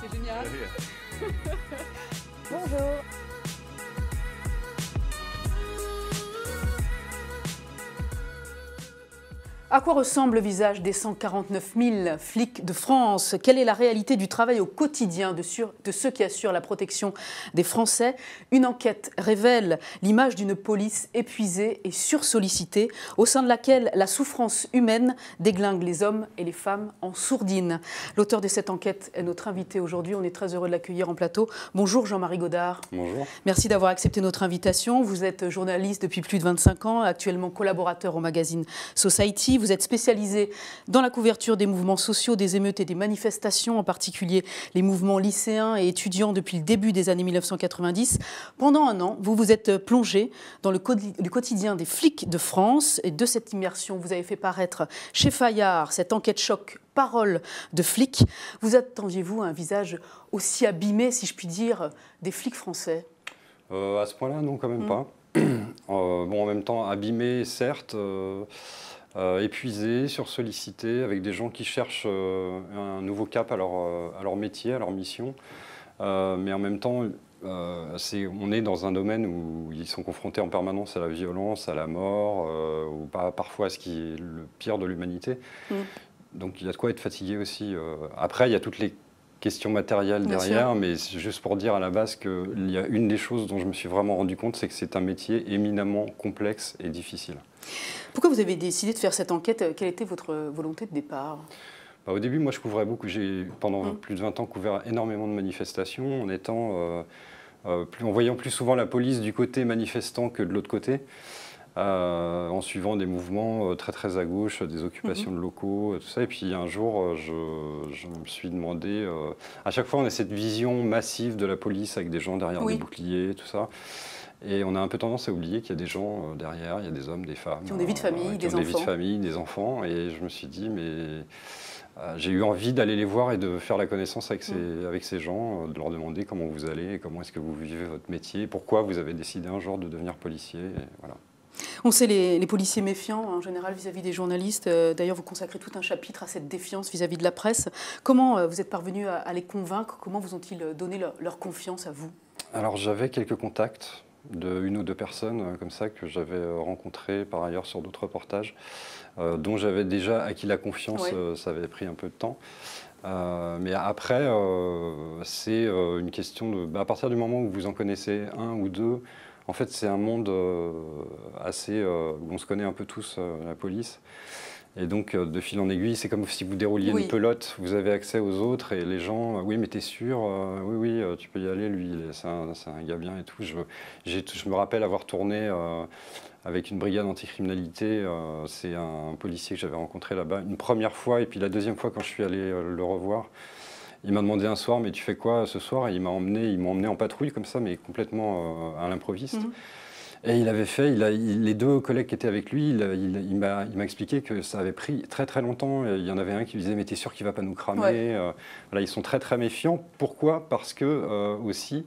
C'est génial. Bonjour. À quoi ressemble le visage des 149 000 flics de France? Quelle est la réalité du travail au quotidien de ceux qui assurent la protection des Français? Une enquête révèle l'image d'une police épuisée et sursollicitée, au sein de laquelle la souffrance humaine déglingue les hommes et les femmes en sourdine. L'auteur de cette enquête est notre invité aujourd'hui. On est très heureux de l'accueillir en plateau. Bonjour Jean-Marie Godard. Bonjour. Merci d'avoir accepté notre invitation. Vous êtes journaliste depuis plus de 25 ans, actuellement collaborateur au magazine Society. Vous êtes spécialisé dans la couverture des mouvements sociaux, des émeutes et des manifestations, en particulier les mouvements lycéens et étudiants depuis le début des années 1990. Pendant un an, vous vous êtes plongé dans le quotidien des flics de France. Et de cette immersion, vous avez fait paraître chez Fayard cette enquête choc « Parole de flics ». Vous attendiez-vous à un visage aussi abîmé, si je puis dire, des flics français? À ce point-là, non, quand même pas. Bon, en même temps, abîmé, certes, épuisé, sursollicité, avec des gens qui cherchent un nouveau cap à leur métier, à leur mission. Mais en même temps, on est dans un domaine où ils sont confrontés en permanence à la violence, à la mort, ou parfois à ce qui est le pire de l'humanité. Donc il y a de quoi être fatigué aussi. Après, il y a toutes les questions matérielles derrière, mais c'est juste pour dire à la base qu'il y a une des choses dont je me suis vraiment rendu compte, c'est que c'est un métier éminemment complexe et difficile. Pourquoi vous avez décidé de faire cette enquête? Quelle était votre volonté de départ? Au début, moi, je couvrais beaucoup. J'ai, pendant plus de 20 ans, couvert énormément de manifestations, en voyant plus souvent la police du côté manifestant que de l'autre côté. En suivant des mouvements très très à gauche, des occupations de locaux, tout ça. Et puis un jour, je me suis demandé, à chaque fois on a cette vision massive de la police avec des gens derrière des boucliers, tout ça. Et on a un peu tendance à oublier qu'il y a des gens derrière, il y a des hommes, des femmes. Qui ont des vies de famille, des enfants. Des vies de famille, des enfants. Et je me suis dit, mais j'ai eu envie d'aller les voir et de faire la connaissance avec ces gens, de leur demander comment vous allez, comment est-ce que vous vivez votre métier, pourquoi vous avez décidé un jour de devenir policier. Et voilà. On sait les policiers méfiants en général vis-à-vis des journalistes. D'ailleurs, vous consacrez tout un chapitre à cette défiance vis-à-vis de la presse. Comment vous êtes parvenu à les convaincre? Comment vous ont-ils donné leur confiance à vous? Alors j'avais quelques contacts d'une ou deux personnes comme ça que j'avais rencontrées par ailleurs sur d'autres reportages, dont j'avais déjà acquis la confiance. Ça avait pris un peu de temps. Mais après, c'est une question de... à partir du moment où vous en connaissez un ou deux, en fait, c'est un monde assez où on se connaît un peu tous, la police. Et donc, de fil en aiguille, c'est comme si vous dérouliez une pelote, vous avez accès aux autres et les gens, oui, mais t'es sûr, oui, tu peux y aller, lui, c'est un gars bien et tout. Je me rappelle avoir tourné avec une brigade anticriminalité. C'est un policier que j'avais rencontré là-bas une première fois, et puis la deuxième fois, quand je suis allé le revoir, il m'a demandé un soir, mais tu fais quoi ce soir? Et il m'a emmené en patrouille comme ça, mais complètement à l'improviste. Et il avait fait, les deux collègues qui étaient avec lui, il m'a expliqué que ça avait pris très très longtemps. Il y en avait un qui lui disait, mais t'es sûr qu'il ne va pas nous cramer? Voilà, ils sont très très méfiants. Pourquoi? Parce que aussi,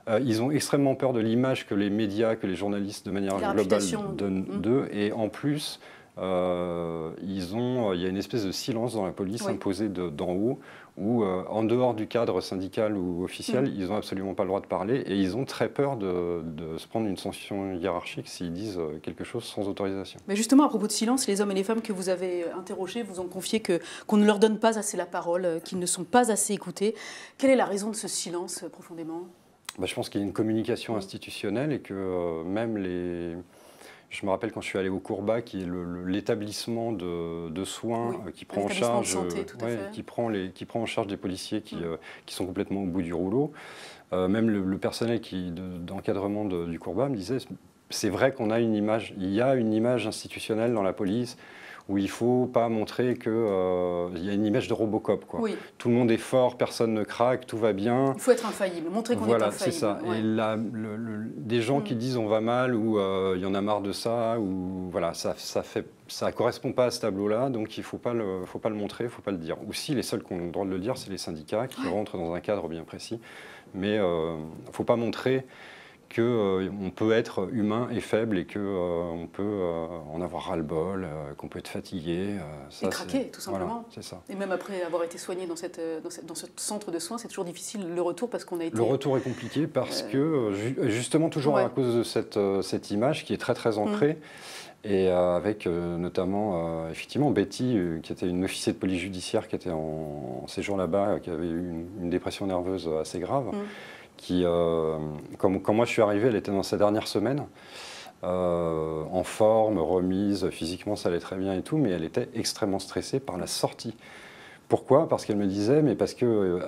ils ont extrêmement peur de l'image que les médias, que les journalistes de manière globale donnent d'eux. Et en plus, il y a une espèce de silence dans la police imposé d'en haut, où en dehors du cadre syndical ou officiel, ils n'ont absolument pas le droit de parler, et ils ont très peur de se prendre une sanction hiérarchique s'ils disent quelque chose sans autorisation. Mais justement, à propos de silence, les hommes et les femmes que vous avez interrogés vous ont confié qu'on ne leur donne pas assez la parole, qu'ils ne sont pas assez écoutés. Quelle est la raison de ce silence profondément? Je pense qu'il y a une communication institutionnelle et que même les... Je me rappelle quand je suis allé au Courbat, qui est l'établissement de soins qui prend en charge, qui prend en charge des policiers qui sont complètement au bout du rouleau. Même le personnel d'encadrement du Courbat me disait, c'est vrai qu'on a une image, il y a une image institutionnelle dans la police où il ne faut pas montrer qu'il y a une image de Robocop, quoi. Tout le monde est fort, personne ne craque, tout va bien. Il faut être infaillible, montrer qu'on est infaillible. Voilà, c'est ça. Et des gens qui disent on va mal, ou il y en a marre de ça, ou voilà, ça ne correspond pas à ce tableau-là, donc il ne faut pas le montrer, il ne faut pas le dire. Aussi, les seuls qui ont le droit de le dire, c'est les syndicats qui rentrent dans un cadre bien précis. Mais il ne faut pas montrer qu'on peut être humain et faible et qu'on peut en avoir ras-le-bol, qu'on peut être fatigué. Et craquer, tout simplement. Voilà, c'est ça. Et même après avoir été soigné dans ce centre de soins, c'est toujours difficile le retour parce qu'on a été... Le retour est compliqué parce que, justement, toujours à cause de cette image qui est très, très ancrée, et avec notamment, effectivement, Betty, qui était une officier de police judiciaire qui était en séjour là-bas, qui avait eu une dépression nerveuse assez grave. Qui, quand moi je suis arrivé, elle était dans sa dernière semaine, en forme, remise, physiquement ça allait très bien et tout, mais elle était extrêmement stressée par la sortie. Pourquoi? Parce qu'elle me disait, mais parce que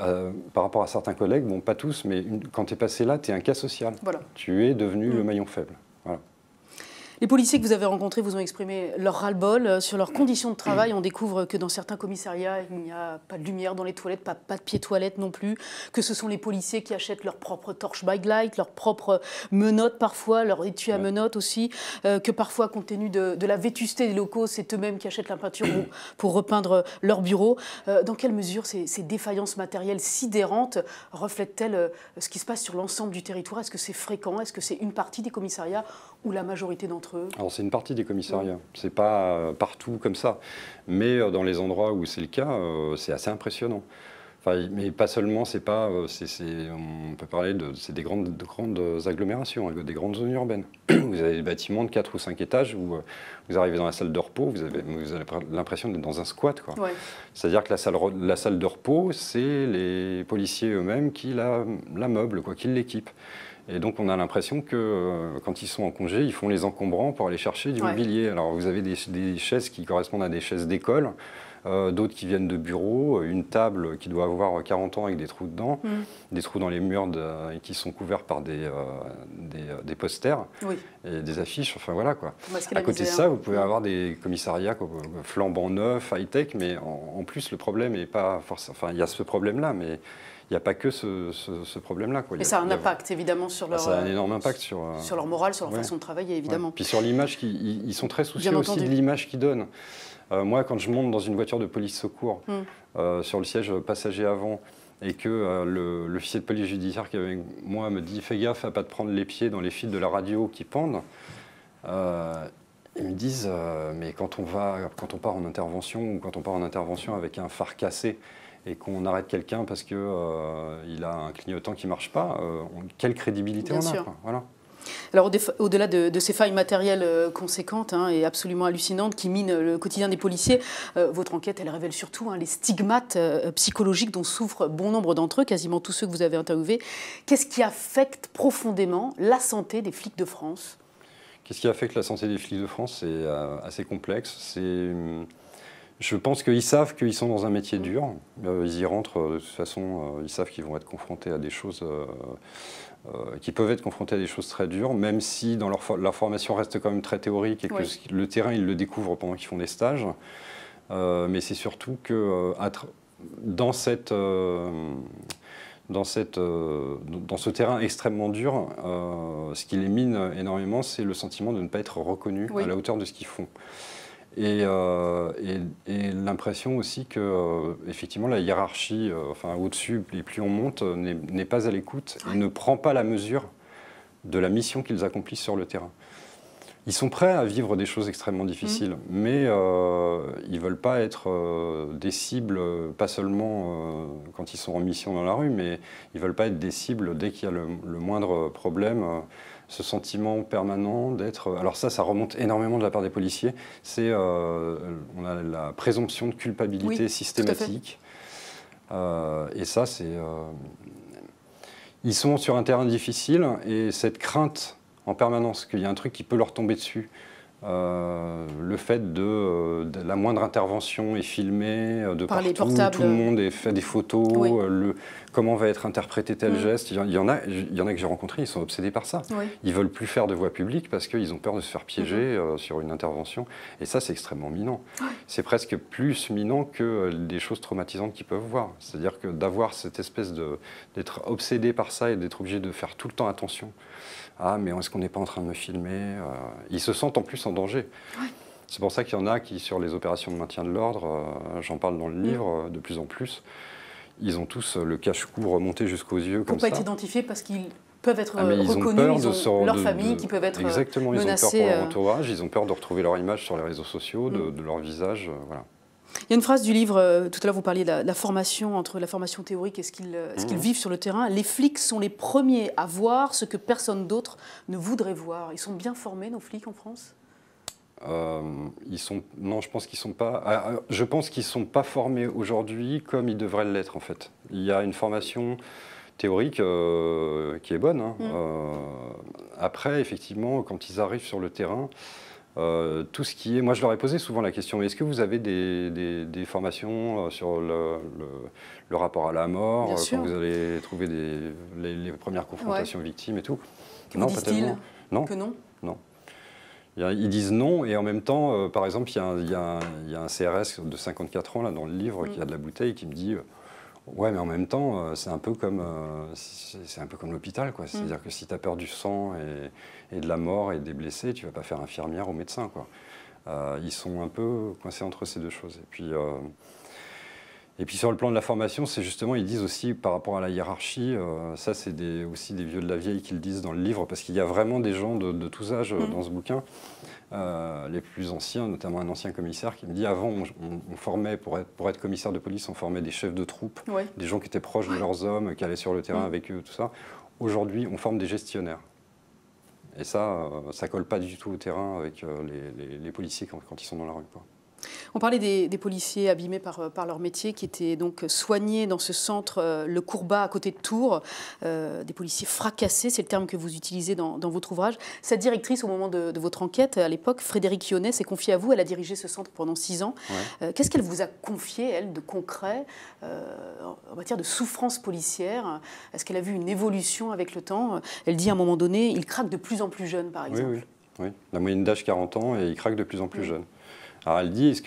par rapport à certains collègues, bon pas tous, mais quand tu es passé là, tu es un cas social. Voilà. Tu es devenu le maillon faible. Voilà. Les policiers que vous avez rencontrés vous ont exprimé leur ras-le-bol sur leurs conditions de travail. On découvre que dans certains commissariats, il n'y a pas de lumière dans les toilettes, pas de papier-toilette non plus, que ce sont les policiers qui achètent leur propre torche Big Light, leur propre menottes parfois, leur étui à menottes aussi, que parfois, compte tenu de la vétusté des locaux, c'est eux-mêmes qui achètent la peinture pour repeindre leur bureau. Dans quelle mesure ces défaillances matérielles sidérantes reflètent-elles ce qui se passe sur l'ensemble du territoire? Est-ce que c'est fréquent? Est-ce que c'est une partie des commissariats ou la majorité d'entre eux? Alors c'est une partie des commissariats, c'est pas partout comme ça, mais dans les endroits où c'est le cas, c'est assez impressionnant. Enfin, mais pas seulement, c'est pas, on peut parler c'est des grandes agglomérations, des grandes zones urbaines. Vous avez des bâtiments de 4 ou 5 étages où vous arrivez dans la salle de repos, vous avez l'impression d'être dans un squat, quoi. Ouais. C'est-à-dire que la salle de repos, c'est les policiers eux-mêmes qui la meublent, quoi, qui l'équipent. Et donc on a l'impression que quand ils sont en congé, ils font les encombrants pour aller chercher du mobilier. Alors vous avez des chaises qui correspondent à des chaises d'école, d'autres qui viennent de bureaux, une table qui doit avoir 40 ans avec des trous dedans, des trous dans les murs et qui sont couverts par des posters et des affiches, enfin voilà quoi. À côté de ça, vous pouvez avoir des commissariats flambant neufs, high-tech, mais en plus le problème n'est pas forcément... Enfin il y a ce problème-là, mais... Il n'y a pas que ce problème-là. Mais ça a un impact, évidemment, sur leur... Ça a un énorme impact sur leur morale, sur leur façon de travailler, évidemment. Puis sur l'image, ils sont très soucieux aussi de l'image qu'ils donnent. Moi, quand je monte dans une voiture de police secours, sur le siège passager avant, et que l'officier de police judiciaire qui est avec moi me dit « Fais gaffe à ne pas te prendre les pieds dans les fils de la radio qui pendent », ils me disent mais quand on part en intervention, ou quand on part en intervention avec un phare cassé, et qu'on arrête quelqu'un parce qu'il a un clignotant qui ne marche pas, quelle crédibilité on a, quoi. Voilà. Alors au-delà de ces failles matérielles conséquentes et absolument hallucinantes qui minent le quotidien des policiers, votre enquête elle révèle surtout les stigmates psychologiques dont souffrent bon nombre d'entre eux, quasiment tous ceux que vous avez interviewés. Qu'est-ce qui affecte profondément la santé des flics de France? Qu'est-ce qui affecte la santé des flics de France? C'est assez complexe. Je pense qu'ils savent qu'ils sont dans un métier dur. Ils y rentrent, de toute façon, ils savent qu'ils vont être confrontés à des choses, qu'ils peuvent être confrontés à des choses très dures, même si dans leur formation reste quand même très théorique et que le terrain, ils le découvrent pendant qu'ils font des stages. Mais c'est surtout que dans ce terrain extrêmement dur, ce qui les mine énormément, c'est le sentiment de ne pas être reconnus à la hauteur de ce qu'ils font. Et l'impression aussi que effectivement la hiérarchie, enfin au-dessus, et plus on monte, n'est pas à l'écoute et ne prend pas la mesure de la mission qu'ils accomplissent sur le terrain. Ils sont prêts à vivre des choses extrêmement difficiles, mais ils ne veulent pas être des cibles, pas seulement quand ils sont en mission dans la rue, mais ils ne veulent pas être des cibles dès qu'il y a le moindre problème. Ce sentiment permanent d'être... Alors ça remonte énormément de la part des policiers. On a la présomption de culpabilité systématique. Et ça, c'est... Ils sont sur un terrain difficile et cette crainte en permanence qu'il y a un truc qui peut leur tomber dessus, le fait de la moindre intervention est filmée de partout, tout le monde fait des photos, comment va être interprété tel geste. Il y en a que j'ai rencontrés, ils sont obsédés par ça. Ils ne veulent plus faire de voie publique parce qu'ils ont peur de se faire piéger sur une intervention. Et ça, c'est extrêmement minant. C'est presque plus minant que des choses traumatisantes qu'ils peuvent voir. C'est-à-dire que d'avoir cette espèce d'être obsédé par ça et d'être obligé de faire tout le temps attention. Ah, mais est-ce qu'on n'est pas en train de me filmer? Ils se sentent en plus en danger. C'est pour ça qu'il y en a qui, sur les opérations de maintien de l'ordre, j'en parle dans le livre de plus en plus, ils ont tous le cache-cou remonté jusqu'aux yeux. Pour ne pas être identifiés parce qu'ils peuvent être reconnus, ils ont leur famille qui peuvent être exactement, menacés. Ils ont peur pour leur entourage, ils ont peur de retrouver leur image sur les réseaux sociaux, de leur visage, voilà. Il y a une phrase du livre, tout à l'heure vous parliez de la formation, entre la formation théorique et ce qu'ils vivent sur le terrain. Les flics sont les premiers à voir ce que personne d'autre ne voudrait voir. Ils sont bien formés, nos flics, en France ? Non, je pense qu'ils sont pas. Je pense qu'ils sont pas formés aujourd'hui comme ils devraient l'être en fait. Il y a une formation théorique qui est bonne. Hein. Après, effectivement, quand ils arrivent sur le terrain, tout ce qui est. Moi, je leur ai posé souvent la question, est-ce que vous avez des formations sur le rapport à la mort, quand vous allez trouver les premières confrontations victimes et tout? Non, pas tellement. Non. Que non. Non. Ils disent non, et en même temps, par exemple, il y a un CRS de 54 ans là, dans le livre qui a de la bouteille qui me dit ouais, mais en même temps, c'est un peu comme l'hôpital, quoi. C'est-à-dire que si tu as peur du sang et de la mort et des blessés, tu ne vas pas faire infirmière ou médecin, quoi. Ils sont un peu coincés entre ces deux choses. Et puis sur le plan de la formation, c'est justement, ils disent aussi par rapport à la hiérarchie, ça c'est aussi des vieux de la vieille qui le disent dans le livre, parce qu'il y a vraiment des gens de tous âges dans ce bouquin, les plus anciens, notamment un ancien commissaire qui me dit avant on formait, pour être commissaire de police, on formait des chefs de troupe, des gens qui étaient proches de leurs hommes, qui allaient sur le terrain avec eux, tout ça. Aujourd'hui, on forme des gestionnaires. Et ça colle pas du tout au terrain avec les policiers quand ils sont dans la rue, quoi. On parlait des policiers abîmés par leur métier qui étaient donc soignés dans ce centre, le Courbat, à côté de Tours. Des policiers fracassés, c'est le terme que vous utilisez dans votre ouvrage. Cette directrice, au moment de votre enquête, à l'époque, Frédérique Yonnet, s'est confiée à vous. Elle a dirigé ce centre pendant 6 ans. Ouais. Qu'est-ce qu'elle vous a confié, elle, de concret en matière de souffrance policière? Est-ce qu'elle a vu une évolution avec le temps? Elle dit à un moment donné, ils craquent de plus en plus jeunes, par exemple. Oui. La moyenne d'âge 40 ans et ils craquent de plus en plus jeunes. Alors elle dit, est-ce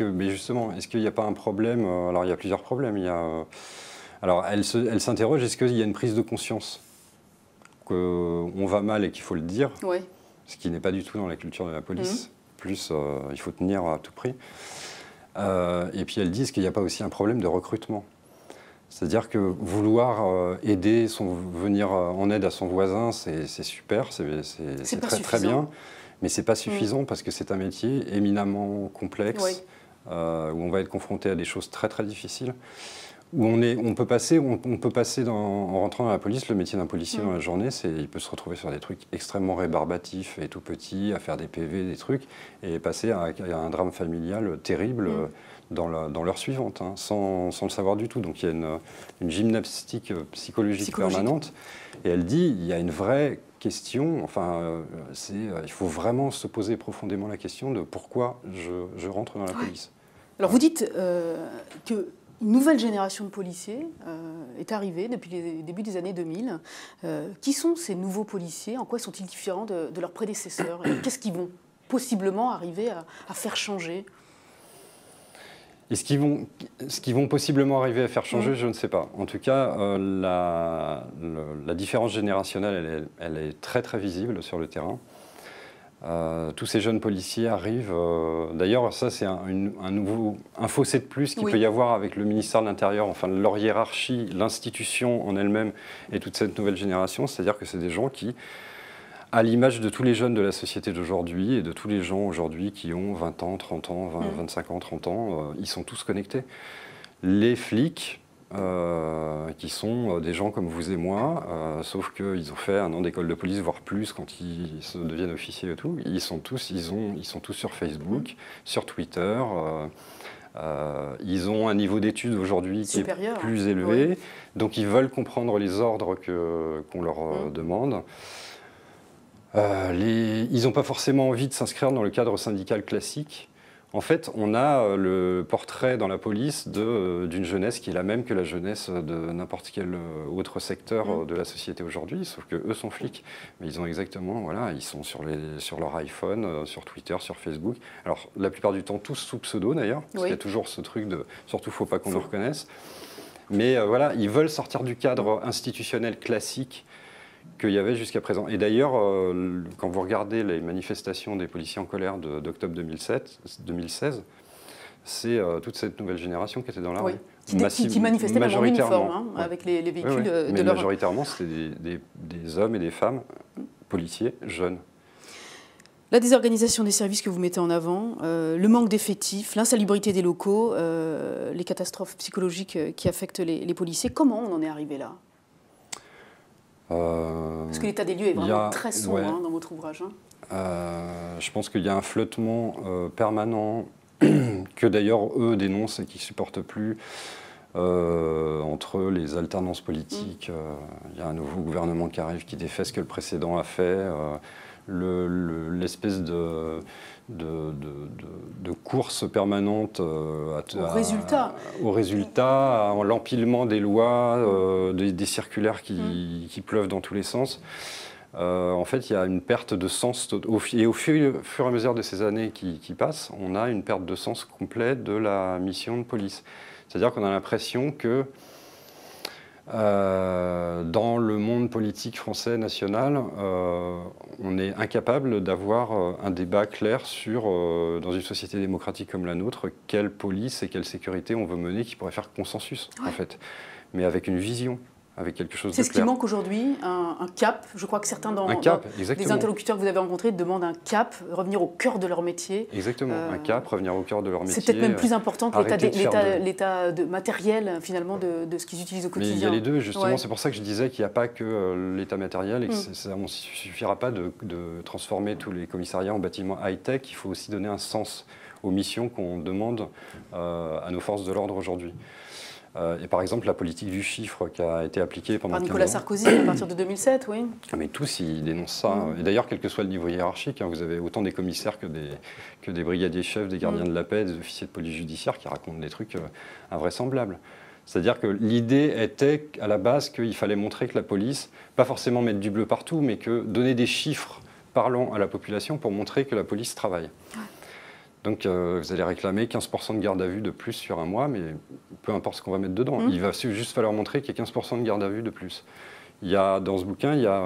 qu'il n'y a pas un problème? Alors il y a plusieurs problèmes. Alors elle s'interroge, est-ce qu'il y a une prise de conscience qu'on va mal et qu'il faut le dire, ce qui n'est pas du tout dans la culture de la police. Plus, il faut tenir à tout prix. Et puis elle dit, est-ce qu'il n'y a pas aussi un problème de recrutement? C'est-à-dire que vouloir aider, venir en aide à son voisin, c'est super, c'est très bien. Mais ce n'est pas suffisant parce que c'est un métier éminemment complexe, où on va être confronté à des choses très très difficiles, où on peut passer en rentrant dans la police, le métier d'un policier dans la journée, il peut se retrouver sur des trucs extrêmement rébarbatifs et tout petits, à faire des PV, des trucs, et passer à un drame familial terrible dans l'heure suivante, hein, sans le savoir du tout. Donc il y a une gymnastique psychologique permanente, et elle dit, il y a une vraie question, il faut vraiment se poser profondément la question de pourquoi je rentre dans la police. Alors vous dites qu'une nouvelle génération de policiers est arrivée depuis les débuts des années 2000. Qui sont ces nouveaux policiers? En quoi sont-ils différents de leurs prédécesseurs? Qu'est-ce qu'ils vont possiblement arriver à faire changer? Et ce qu'ils vont possiblement arriver à faire changer, je ne sais pas. En tout cas, la différence générationnelle, elle est très très visible sur le terrain. Tous ces jeunes policiers arrivent. D'ailleurs, ça c'est un fossé de plus qu'il peut y avoir avec le ministère de l'Intérieur, enfin leur hiérarchie, l'institution en elle-même et toute cette nouvelle génération. C'est-à-dire que c'est des gens qui, à l'image de tous les jeunes de la société d'aujourd'hui et de tous les gens aujourd'hui qui ont 20 ans, 30 ans, 25 ans, 30 ans, ils sont tous connectés. Les flics, qui sont des gens comme vous et moi, sauf qu'ils ont fait 1 an d'école de police, voire plus quand ils deviennent officiers et tout, ils sont tous sur Facebook, sur Twitter. Ils ont un niveau d'études aujourd'hui qui est plus élevé, donc ils veulent comprendre les ordres qu'on leur demande. Ils n'ont pas forcément envie de s'inscrire dans le cadre syndical classique. En fait, on a le portrait dans la police d'une jeunesse qui est la même que la jeunesse de n'importe quel autre secteur de la société aujourd'hui, sauf qu'eux sont flics. Mais ils ont exactement, ils sont sur leur iPhone, sur Twitter, sur Facebook. Alors, la plupart du temps, tous sous pseudo d'ailleurs, parce qu'il y a toujours ce truc de « surtout, il ne faut pas qu'on nous reconnaisse ». Mais ils veulent sortir du cadre institutionnel classique qu'il y avait jusqu'à présent. Et d'ailleurs, quand vous regardez les manifestations des policiers en colère d'octobre 2016, c'est toute cette nouvelle génération qui était dans la rue. Qui manifestaient même en uniforme, hein, ouais. Avec les véhicules de leur... Majoritairement, c'était des hommes et des femmes, policiers, jeunes. La désorganisation des services que vous mettez en avant, le manque d'effectifs, l'insalubrité des locaux, les catastrophes psychologiques qui affectent les policiers, comment on en est arrivé là? Parce que l'état des lieux est vraiment très sombre dans votre ouvrage. Je pense qu'il y a un flottement permanent que d'ailleurs eux dénoncent et qu'ils ne supportent plus entre les alternances politiques. Il y a un nouveau gouvernement qui arrive qui défait ce que le précédent a fait. L'espèce de course permanente au résultat, à l'empilement des lois, des circulaires qui pleuvent dans tous les sens. En fait, il y a une perte de sens, et au fur et à mesure de ces années qui passent, on a une perte de sens complète de la mission de police. C'est-à-dire qu'on a l'impression que dans le monde politique français national, on est incapable d'avoir un débat clair sur, dans une société démocratique comme la nôtre, quelle police et quelle sécurité on veut mener qui pourrait faire consensus, en fait, mais avec une vision. Avec quelque chose de clair. C'est ce qui manque aujourd'hui, un cap. Je crois que certains dans les interlocuteurs que vous avez rencontrés demandent un cap, revenir au cœur de leur métier. Exactement, un cap, revenir au cœur de leur métier. C'est peut-être même plus important que l'état matériel, finalement, de ce qu'ils utilisent au quotidien. Mais il y a les deux, justement. C'est pour ça que je disais qu'il n'y a pas que l'état matériel et que on ne suffira pas de transformer tous les commissariats en bâtiments high-tech. Il faut aussi donner un sens aux missions qu'on demande à nos forces de l'ordre aujourd'hui. Et par exemple, la politique du chiffre qui a été appliquée pendant 15 ans. Par Nicolas Sarkozy, à partir de 2007, oui. Mais tous, ils dénoncent ça. Et d'ailleurs, quel que soit le niveau hiérarchique, vous avez autant des commissaires que des brigadiers chefs, des gardiens de la paix, des officiers de police judiciaire qui racontent des trucs invraisemblables. C'est-à-dire que l'idée était, à la base, qu'il fallait montrer que la police, pas forcément mettre du bleu partout, mais que donner des chiffres parlants à la population pour montrer que la police travaille. Donc vous allez réclamer 15% de garde à vue de plus sur un mois, mais peu importe ce qu'on va mettre dedans. Il va juste falloir montrer qu'il y a 15% de garde à vue de plus. Dans ce bouquin, il y a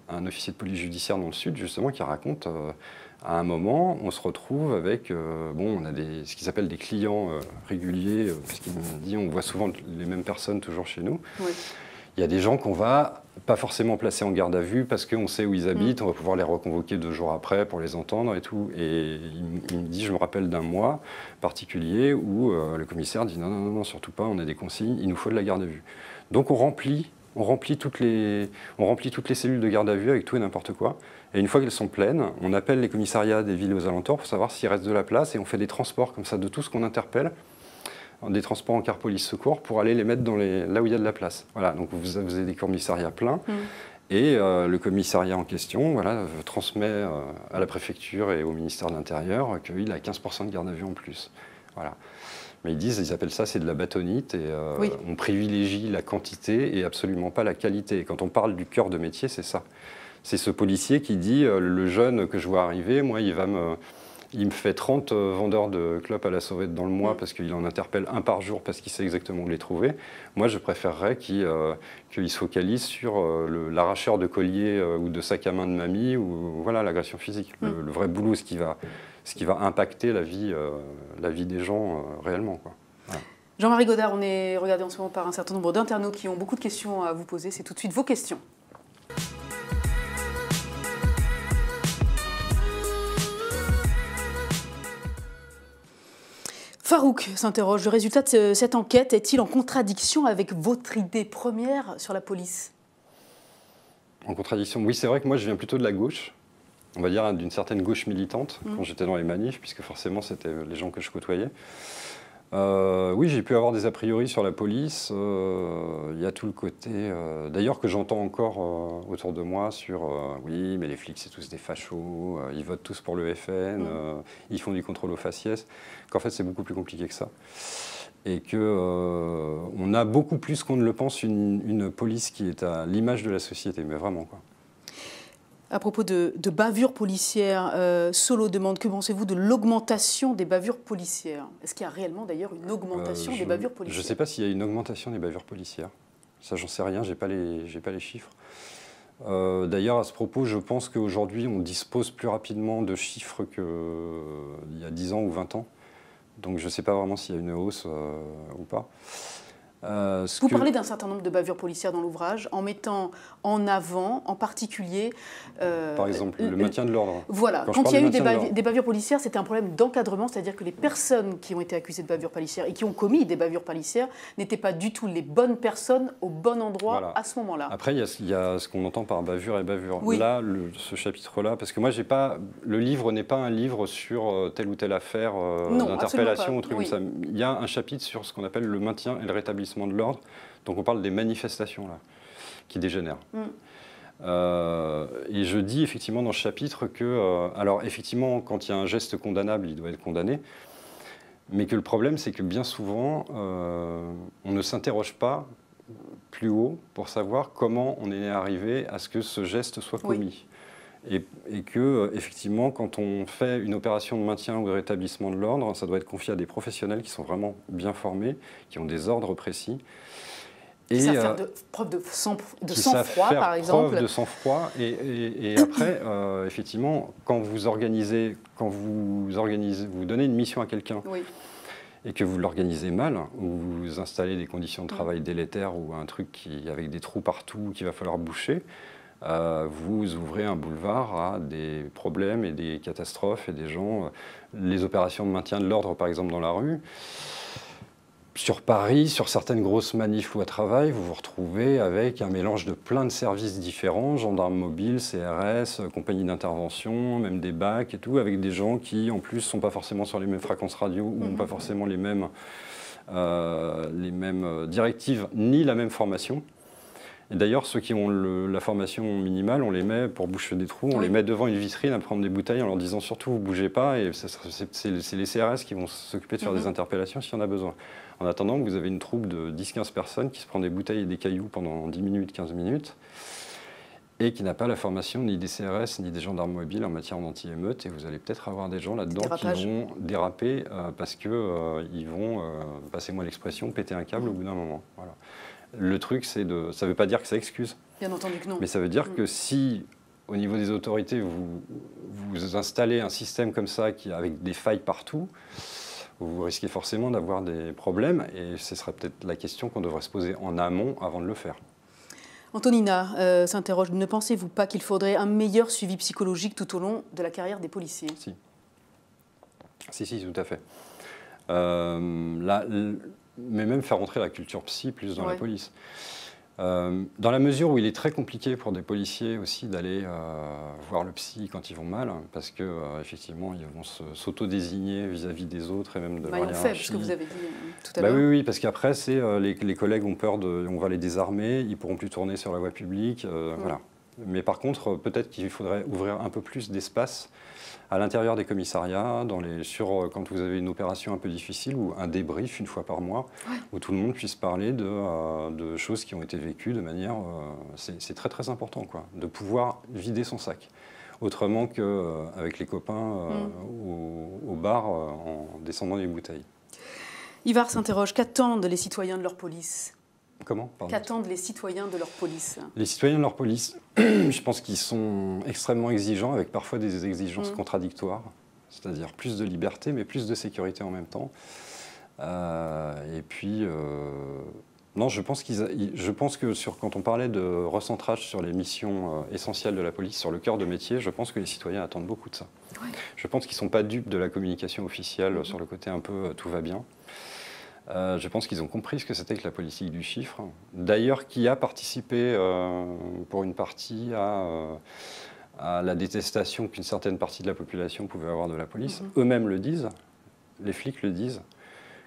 un officier de police judiciaire dans le Sud, justement, qui raconte, à un moment, on se retrouve avec, on a ce qu'ils appellent des clients réguliers, puisqu'il me dit, on voit souvent les mêmes personnes toujours chez nous. Oui. Il y a des gens qu'on va pas forcément placer en garde à vue parce qu'on sait où ils habitent, on va pouvoir les reconvoquer 2 jours après pour les entendre et tout. Et il me dit, je me rappelle d'un mois particulier où le commissaire dit non, surtout pas, on a des consignes, il nous faut de la garde à vue. Donc on remplit toutes les cellules de garde à vue avec tout et n'importe quoi. Et une fois qu'elles sont pleines, on appelle les commissariats des villes aux alentours pour savoir s'il reste de la place et on fait des transports comme ça de tout ce qu'on interpelle. Des transports en car police secours pour aller les mettre là où il y a de la place. Voilà, donc vous avez des commissariats pleins et le commissariat en question transmet à la préfecture et au ministère de l'Intérieur qu'il a 15% de garde à vue en plus. Voilà. Mais ils appellent ça, c'est de la bâtonnite et on privilégie la quantité et absolument pas la qualité. Et quand on parle du cœur de métier, c'est ça. C'est ce policier qui dit, le jeune que je vois arriver, moi, il me fait 30 vendeurs de clopes à la sauvette dans le mois parce qu'il en interpelle un par jour parce qu'il sait exactement où les trouver. Moi, je préférerais qu'il se focalise sur l'arracheur de collier ou de sac à main de mamie ou l'agression physique. Le vrai boulot, ce qui va impacter la vie des gens réellement, quoi. Voilà. Jean-Marie Godard, on est regardé en ce moment par un certain nombre d'internautes qui ont beaucoup de questions à vous poser. C'est tout de suite vos questions. Farouk s'interroge, le résultat de cette enquête est-il en contradiction avec votre idée première sur la police? En contradiction, oui, c'est vrai que moi je viens plutôt de la gauche, on va dire d'une certaine gauche militante, quand j'étais dans les manifs, puisque forcément c'était les gens que je côtoyais. Oui, j'ai pu avoir des a priori sur la police. Il y a tout le côté, d'ailleurs, que j'entends encore autour de moi sur oui, mais les flics, c'est tous des fachos, ils votent tous pour le FN, ils font du contrôle aux faciès. Qu'en fait, c'est beaucoup plus compliqué que ça. Et qu'on a beaucoup plus qu'on ne le pense une police qui est à l'image de la société, mais vraiment, quoi. À propos de bavures policières, Solo demande, que pensez-vous de l'augmentation des bavures policières? Est-ce qu'il y a réellement d'ailleurs une augmentation des bavures policières? Je ne sais pas s'il y a une augmentation des bavures policières. Ça, j'en sais rien, j'ai pas les chiffres. D'ailleurs, à ce propos, je pense qu'aujourd'hui, on dispose plus rapidement de chiffres qu'il y a 10 ans ou 20 ans. Donc je ne sais pas vraiment s'il y a une hausse ou pas. Vous parlez d'un certain nombre de bavures policières dans l'ouvrage, en mettant en avant, en particulier... Par exemple, le maintien de l'ordre. Voilà, quand il y a eu des bavures policières, c'était un problème d'encadrement, c'est-à-dire que les personnes qui ont été accusées de bavures policières et qui ont commis des bavures policières n'étaient pas du tout les bonnes personnes au bon endroit à ce moment-là. Après, il y a ce qu'on entend par bavure et bavure. Oui. Là, ce chapitre-là, parce que moi, le livre n'est pas un livre sur telle ou telle affaire d'interpellation ou truc comme ça. Il y a un chapitre sur ce qu'on appelle le maintien et le rétablissement de l'ordre. Donc on parle des manifestations là, qui dégénèrent. Et je dis effectivement dans ce chapitre que, alors effectivement, quand il y a un geste condamnable, il doit être condamné, mais que le problème, c'est que bien souvent, on ne s'interroge pas plus haut pour savoir comment on est arrivé à ce que ce geste soit commis. Et que, effectivement, quand on fait une opération de maintien ou de rétablissement de l'ordre, ça doit être confié à des professionnels qui sont vraiment bien formés, qui ont des ordres précis. Qui savent faire preuve de sang-froid, par exemple. Preuve de sang-froid. Et après, effectivement, quand vous donnez une mission à quelqu'un et que vous l'organisez mal, ou vous installez des conditions de travail délétères ou un truc avec des trous partout qu'il va falloir boucher, vous ouvrez un boulevard à des problèmes et des catastrophes et des gens. Les opérations de maintien de l'ordre, par exemple, dans la rue. Sur Paris, sur certaines grosses manifs loi travail, vous vous retrouvez avec un mélange de plein de services différents, gendarmes mobiles, CRS, compagnie d'intervention, même des BAC et tout, avec des gens qui, en plus, ne sont pas forcément sur les mêmes fréquences radio ou n'ont pas forcément les mêmes directives ni la même formation. Et d'ailleurs, ceux qui ont la formation minimale, on les met pour boucher des trous, on les met devant une vitrine à prendre des bouteilles en leur disant surtout vous ne bougez pas, et c'est les CRS qui vont s'occuper de faire des interpellations s'il y en a besoin. En attendant, vous avez une troupe de 10-15 personnes qui se prend des bouteilles et des cailloux pendant 10 minutes, 15 minutes, et qui n'a pas la formation ni des CRS ni des gendarmes mobiles en matière d'anti-émeute, et vous allez peut-être avoir des gens là-dedans qui vont déraper parce qu'ils vont, passez-moi l'expression, péter un câble au bout d'un moment. Voilà. Le truc, ça ne veut pas dire que ça excuse. Bien entendu que non. Mais ça veut dire que si, au niveau des autorités, vous installez un système comme ça, avec des failles partout, vous risquez forcément d'avoir des problèmes. Et ce serait peut-être la question qu'on devrait se poser en amont avant de le faire. Antonina s'interroge, ne pensez-vous pas qu'il faudrait un meilleur suivi psychologique tout au long de la carrière des policiers? Si, tout à fait. Mais même faire entrer la culture psy plus dans la police. Dans la mesure où il est très compliqué pour des policiers aussi d'aller voir le psy quand ils vont mal, parce qu'effectivement, ils vont s'auto-désigner vis-à-vis des autres et même de leur hiérarchie. Ils ont fait, ce que vous avez dit tout à l'heure. Oui, parce qu'après, les collègues ont peur on va les désarmer, ils ne pourront plus tourner sur la voie publique. Voilà. Mais par contre, peut-être qu'il faudrait ouvrir un peu plus d'espace à l'intérieur des commissariats, quand vous avez une opération un peu difficile, ou un débrief une fois par mois, où tout le monde puisse parler de choses qui ont été vécues de manière... c'est très très important, quoi, de pouvoir vider son sac. Autrement qu'avec les copains au bar en descendant des bouteilles. Ivar s'interroge, qu'attendent les citoyens de leur police ? Comment ? Qu'attendent les citoyens de leur police? Les citoyens de leur police, je pense qu'ils sont extrêmement exigeants, avec parfois des exigences contradictoires, c'est-à-dire plus de liberté, mais plus de sécurité en même temps. Et puis, non, je pense que quand on parlait de recentrage sur les missions essentielles de la police, sur le cœur de métier, je pense que les citoyens attendent beaucoup de ça. Je pense qu'ils ne sont pas dupes de la communication officielle sur le côté un peu tout va bien. Je pense qu'ils ont compris ce que c'était que la politique du chiffre. D'ailleurs, qui a participé pour une partie à la détestation qu'une certaine partie de la population pouvait avoir de la police. Eux-mêmes le disent, les flics le disent.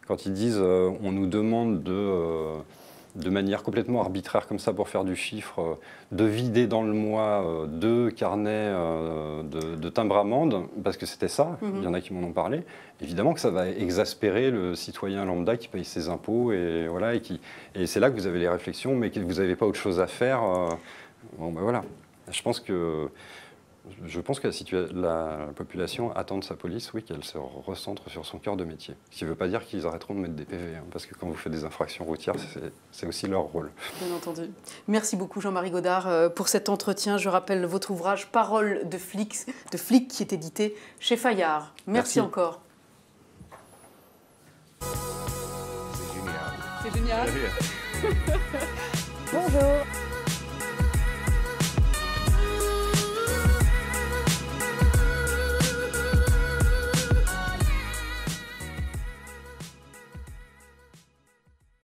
Quand ils disent on nous demande de manière complètement arbitraire comme ça pour faire du chiffre, de vider dans le mois 2 carnets de timbre-amende, parce que c'était ça, il y en a qui m'en ont parlé, évidemment que ça va exaspérer le citoyen lambda qui paye ses impôts, et, voilà, et c'est là que vous avez les réflexions, mais que vous n'avez pas autre chose à faire. Bon, ben voilà. Je pense que la population attend de sa police, oui, qu'elle se recentre sur son cœur de métier. Ce qui ne veut pas dire qu'ils arrêteront de mettre des PV, parce que quand vous faites des infractions routières, c'est aussi leur rôle. Bien entendu. Merci beaucoup Jean-Marie Godard pour cet entretien. Je rappelle votre ouvrage « Paroles de flic » qui est édité chez Fayard. Merci encore. C'est génial. Bonjour.